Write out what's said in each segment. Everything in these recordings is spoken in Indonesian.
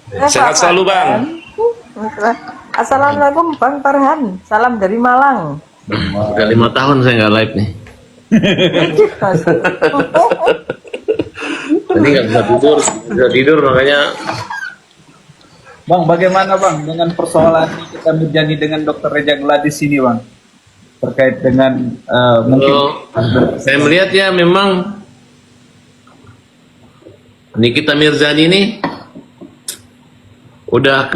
Sehat Pak selalu Bang. Farhan. Assalamualaikum Bang Farhan. Salam dari Malang. Udah 5 tahun saya nggak live nih. Wajib, Mas. Tadi nggak bisa tidur makanya. Bang, bagaimana Bang dengan persoalan kita Mirjani dengan Dr. Reza Gladys ini Bang? Terkait dengan mungkin Saya melihat ya memang Nikita Mirzani ini udah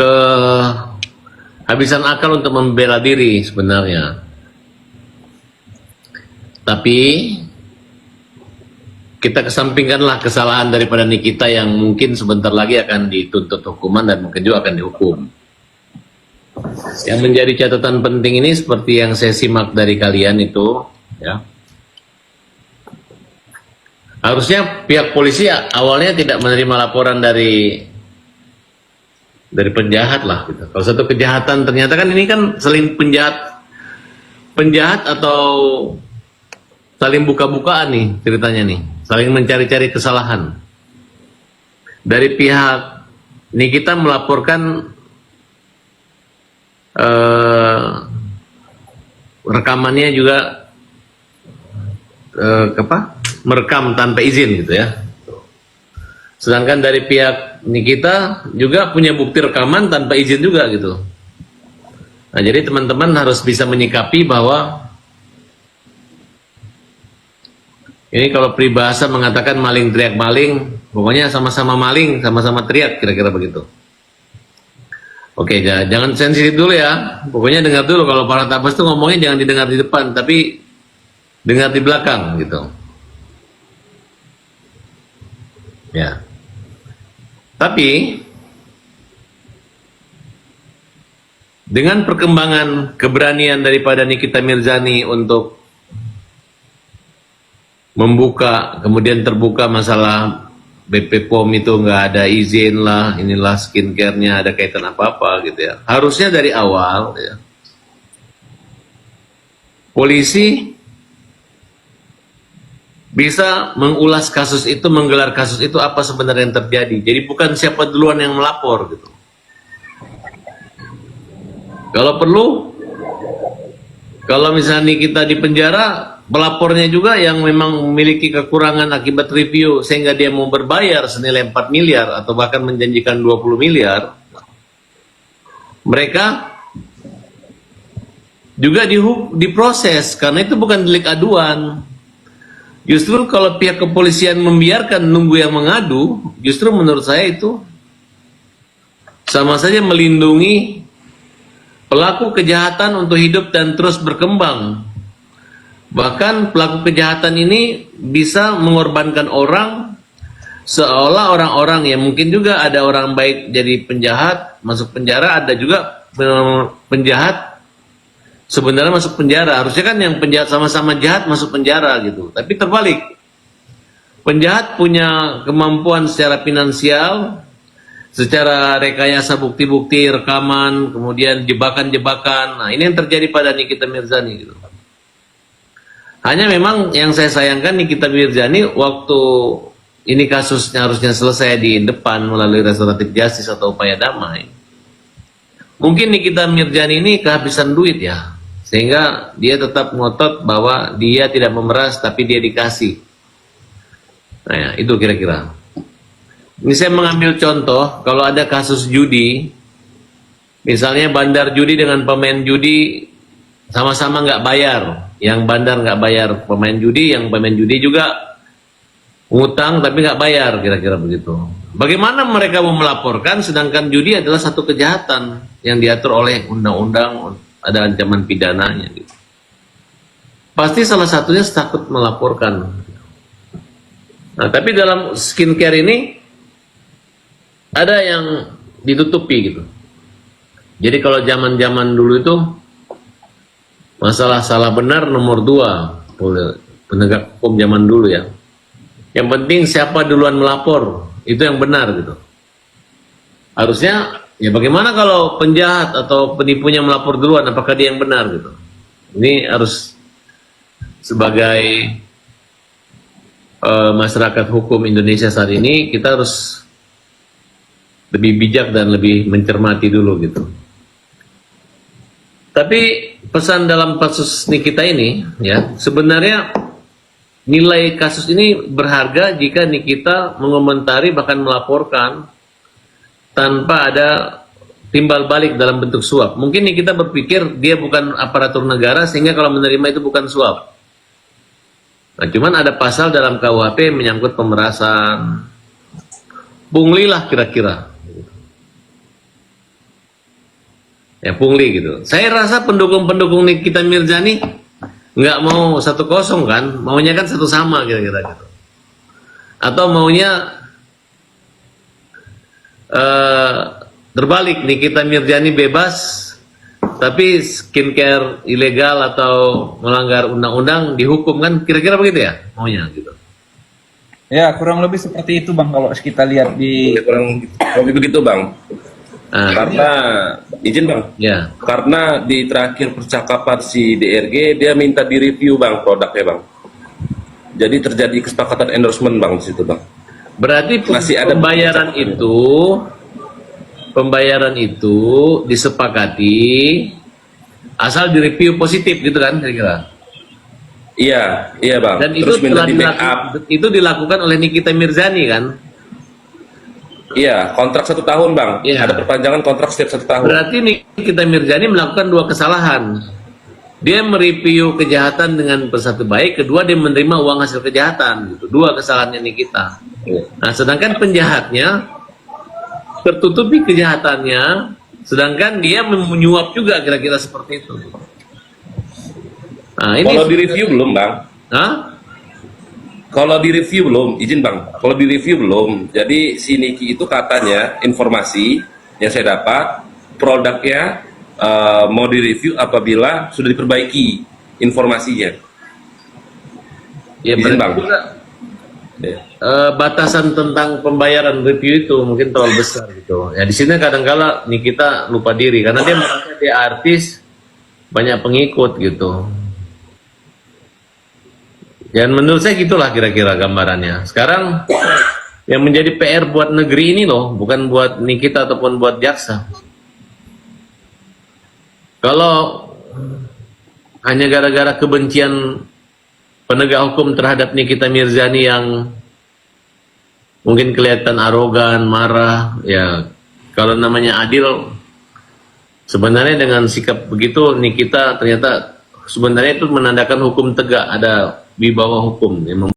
kehabisan akal untuk membela diri sebenarnya. Tapi kita kesampingkanlah kesalahan daripada Nikita yang mungkin sebentar lagi akan dituntut hukuman dan mungkin juga akan dihukum. Yang menjadi catatan penting ini seperti yang saya simak dari kalian itu, ya. Harusnya pihak polisi awalnya tidak menerima laporan dari penjahat lah gitu. Kalau satu kejahatan ternyata kan ini kan saling penjahat atau saling buka-bukaan nih ceritanya nih, saling mencari-cari kesalahan. Dari pihak ini kita melaporkan rekamannya juga merekam tanpa izin gitu ya. Sedangkan dari pihak Nikita juga punya bukti rekaman tanpa izin juga gitu. Nah, jadi teman-teman harus bisa menyikapi bahwa ini kalau peribahasa mengatakan maling teriak maling, pokoknya sama-sama maling, sama-sama teriak, kira-kira begitu. Oke, jangan sensitif dulu ya. Pokoknya dengar dulu, kalau para tabas tuh ngomongnya jangan didengar di depan, tapi dengar di belakang gitu. Ya. Tapi dengan perkembangan keberanian daripada Nikita Mirzani untuk membuka, kemudian terbuka masalah BP POM itu nggak ada izin lah, inilah skincare-nya ada kaitan apa-apa gitu ya. Harusnya dari awal ya, polisi bisa mengulas kasus itu, menggelar kasus itu apa sebenarnya yang terjadi. Jadi bukan siapa duluan yang melapor gitu. Kalau perlu, kalau misalnya kita di penjara, pelapornya juga yang memang memiliki kekurangan akibat review sehingga dia mau berbayar senilai 4 miliar atau bahkan menjanjikan 20 miliar, mereka juga diproses karena itu bukan delik aduan. Justru kalau pihak kepolisian membiarkan nunggu yang mengadu, justru menurut saya itu sama saja melindungi pelaku kejahatan untuk hidup dan terus berkembang. Bahkan pelaku kejahatan ini bisa mengorbankan orang, seolah orang-orang yang mungkin juga ada orang baik jadi penjahat, masuk penjara, ada juga penjahat sebenarnya masuk penjara. Harusnya kan yang penjahat sama-sama jahat masuk penjara gitu. Tapi terbalik. Penjahat punya kemampuan secara finansial, secara rekayasa bukti-bukti, rekaman, kemudian jebakan-jebakan. Nah, ini yang terjadi pada Nikita Mirzani gitu. Hanya memang yang saya sayangkan Nikita Mirzani waktu ini kasusnya harusnya selesai di depan melalui restoratif justice atau upaya damai. Mungkin Nikita Mirzani ini kehabisan duit ya. Sehingga dia tetap ngotot bahwa dia tidak memeras tapi dia dikasih. Nah ya, itu kira-kira. Ini saya mengambil contoh, kalau ada kasus judi, misalnya bandar judi dengan pemain judi sama-sama nggak bayar. Yang bandar nggak bayar pemain judi, yang pemain judi juga ngutang tapi nggak bayar, kira-kira begitu. Bagaimana mereka mau melaporkan sedangkan judi adalah satu kejahatan yang diatur oleh undang-undang, ada ancaman pidananya gitu. Pasti salah satunya takut melaporkan. Nah, tapi dalam skincare ini ada yang ditutupi gitu. Jadi kalau zaman-zaman dulu itu masalah salah benar nomor 2 penegak hukum zaman dulu ya. Yang penting siapa duluan melapor, itu yang benar gitu. Harusnya ya bagaimana kalau penjahat atau penipunya melapor duluan, apakah dia yang benar gitu. Ini harus sebagai masyarakat hukum Indonesia saat ini kita harus lebih bijak dan lebih mencermati dulu gitu. Tapi pesan dalam kasus Nikita ini, ya sebenarnya nilai kasus ini berharga jika Nikita mengomentari bahkan melaporkan tanpa ada timbal balik dalam bentuk suap. Mungkin Nikita berpikir dia bukan aparatur negara sehingga kalau menerima itu bukan suap. Nah, cuman ada pasal dalam KUHP menyangkut pemerasan, pungli lah kira-kira. Ya pungli gitu. Saya rasa pendukung-pendukung Nikita Mirzani nggak mau 1-0 kan, maunya kan 1 sama kira-kira gitu. Atau maunya terbalik, Nikita Mirzani bebas, tapi skincare ilegal atau melanggar undang-undang dihukum kan, kira-kira begitu ya maunya gitu. Ya, kurang lebih seperti itu Bang kalau kita lihat di Kurang lebih begitu Bang. Nah, Karena izin Bang. ya. Karena di terakhir percakapan si DRG dia minta direview Bang produknya Bang. Jadi terjadi kesepakatan endorsement Bang di situ Bang. Berarti Masih ada pembayaran itu disepakati asal direview positif gitu kan kira-kira. Iya, iya Bang. Dan itu Terus minta di backup. itu dilakukan oleh Nikita Mirzani kan. Iya, kontrak 1 tahun Bang. Iya. Ada perpanjangan kontrak setiap 1 tahun. Berarti Nikita Mirzani melakukan 2 kesalahan. Dia mereview kejahatan dengan bersatu baik, kedua dia menerima uang hasil kejahatan gitu. 2 kesalahannya Nikita. Iya. Nah, sedangkan penjahatnya tertutupi kejahatannya, sedangkan dia menyuap juga kira-kira seperti itu. Nah, ini Kalau direview belum Bang? Hah? Kalau direview belum, izin Bang. Kalau direview belum. Jadi si Niki itu katanya informasi yang saya dapat produknya mau direview apabila sudah diperbaiki informasinya. Ya, Izin, berarti Bang. juga Ya. batasan tentang pembayaran review itu mungkin terlalu besar gitu. Ya di sini kadang-kala Nikita lupa diri karena dia merasa dia artis, banyak pengikut gitu. Dan menurut saya gitulah kira-kira gambarannya. Sekarang yang menjadi PR buat negeri ini loh, bukan buat Nikita ataupun buat jaksa. Kalau hanya gara-gara kebencian penegak hukum terhadap Nikita Mirzani yang mungkin kelihatan arogan, marah, ya kalau namanya adil, sebenarnya dengan sikap begitu Nikita ternyata sebenarnya itu menandakan hukum tegak, ada di bawah hukum.